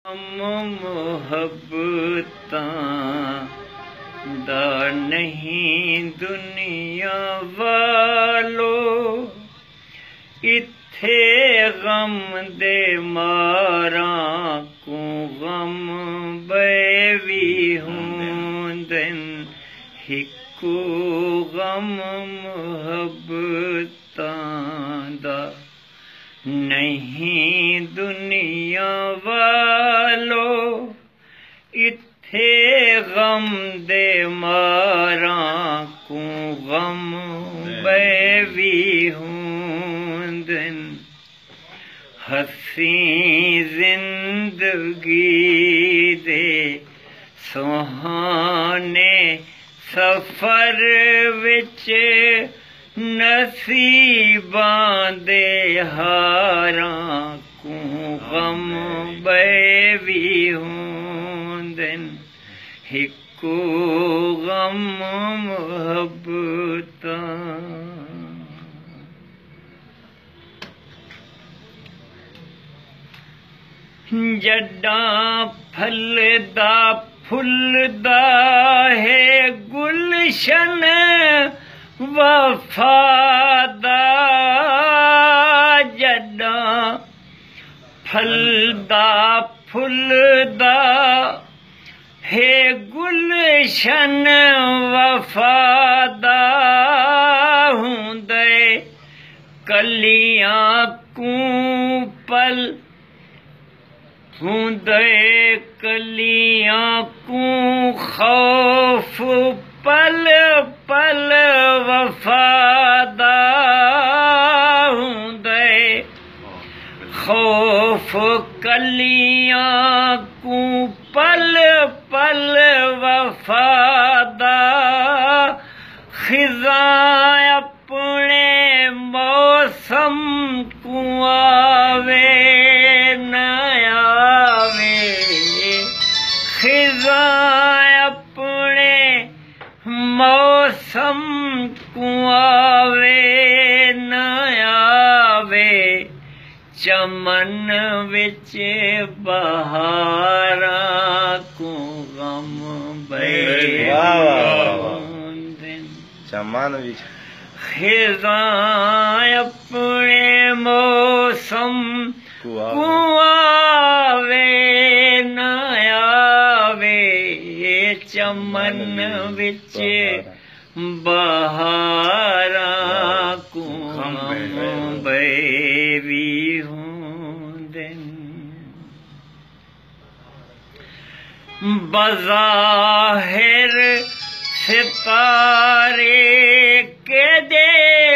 मोहब्बतां दा नहीं दुनिया वालो, इत्थे गम दे मारां को गम बैवी हुंदन, हिक्को गम मोहब्बतां दा नहीं दुनिया वालो, इत्थे गम दे मारां को गम बैवी हुंदन, हसी जिंदगी दे सुहाने सफर विच नसीबां दे हारां को गम बैवी हुंदन, हिक्को गम मोहब्बतां। जड्डां फलदा फुलदा है गुलशन वफादा, जड्डां फलदा फुलदा है गुलशन वफादा, हुंदे कलियां को पल, हुंदे कलियां को खौफ पल पल वफादा, हुंदे खौफ कलियां को पल पल वफादा, खिज़ां अपने मौसम को आवे न आवे, खिज़ां अपने मौसम को आवे न आवे, चमन विच बहारां को गम बैवी हुंदन, चमन विच खिज़ां अपने मौसम को आवे न आवे, चमन विच बहारां को गम बैवी हुंदन, बज़ाहिर सितारे के दे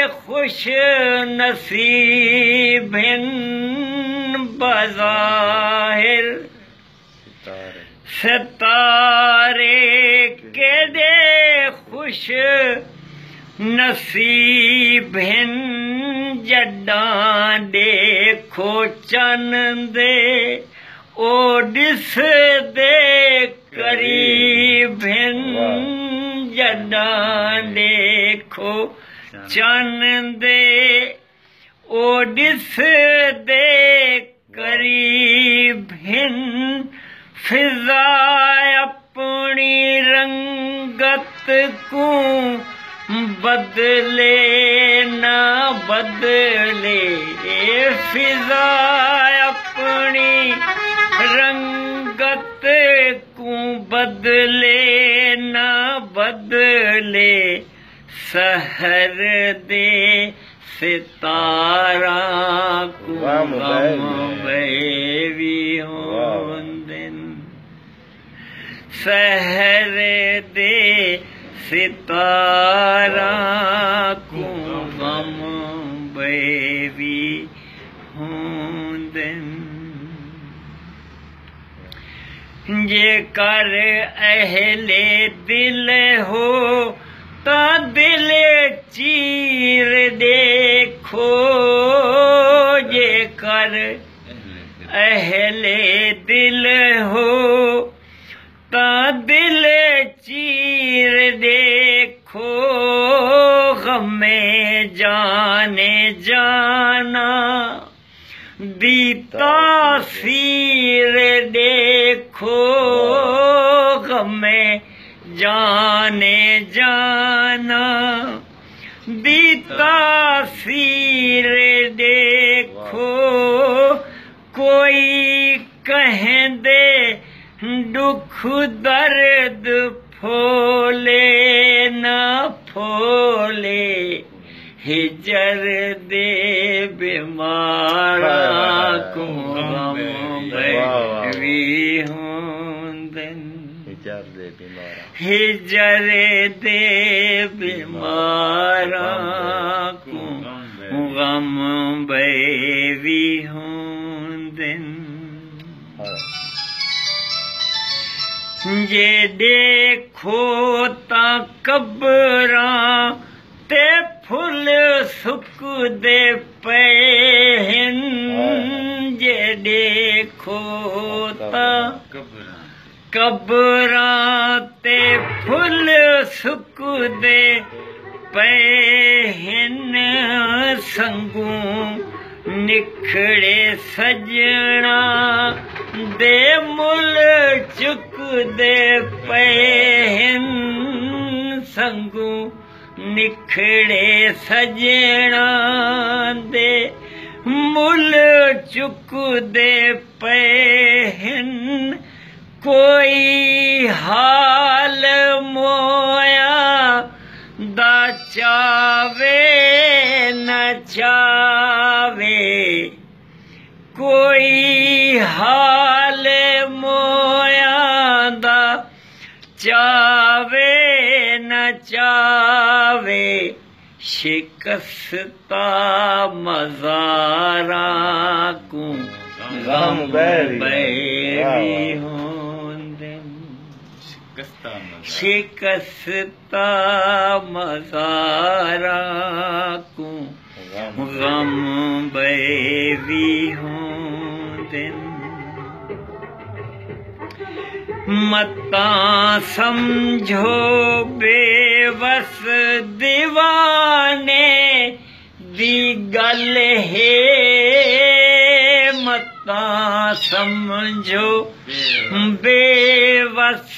खुश नसीबिन, बज़ाहिर सितारे के दे खुश नसीबिन, जड्डां देखो चंदे ओ दिस दे करीबिन, जड्डां देखो चंदे ओ दिस दे करीबिन, फिजा अपनी रंगत को बदले ना बदले, फिजा अपनी रंगत को बदले ना बदले, सहर दे सितारां को गम बैवी हुंदन, सहर दे सितारां को गम बैवी हुंदन, जेकर अहले दिल हो ता दिल चीर देखो, जेकर अहले दिल हो ता दिल चीर देखो, गमे जाने जाना दी तासीर दे कहंदे दुख दर्द फोले न फोले हिजर दे बीमारा को गम भी होंदन हिजर दे बीमारा को गम भी होंदन जे देखो ता कब्रां ते फुल सुक दे पैन जे देखो ता कब्रां ते फुल सुक दे पैन संगूं निखड़े सजना दे मुल चुक दे पैन संगूं निखड़े सजना दे मुल चुक दे पैन कोई हाल मोया दा चावे न चावे कोई हाल मोया दा चावे न चावे शिकस्ता मज़ारा को गम भी होंदन शिकस्ता मज़ारा को गम भी होंदन मता समझो बेवस दीवाने दी गल है मता समझो बेवस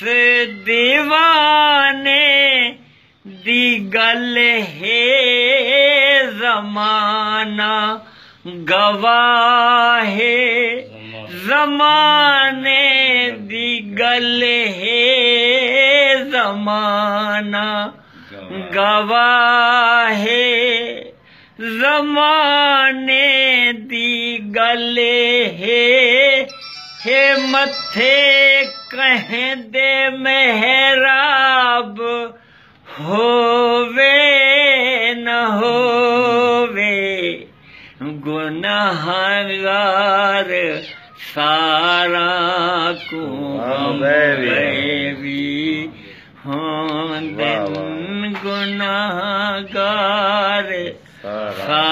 दीवाने दी गल है ज़माना गवाह है ज़माने दी गल है ज़माना गवाह है ज़माने दी गल है मथे कहंदे मेहराब होवे न होवे गुनाहगार सारा को भी होंदन गुनाहगार सारा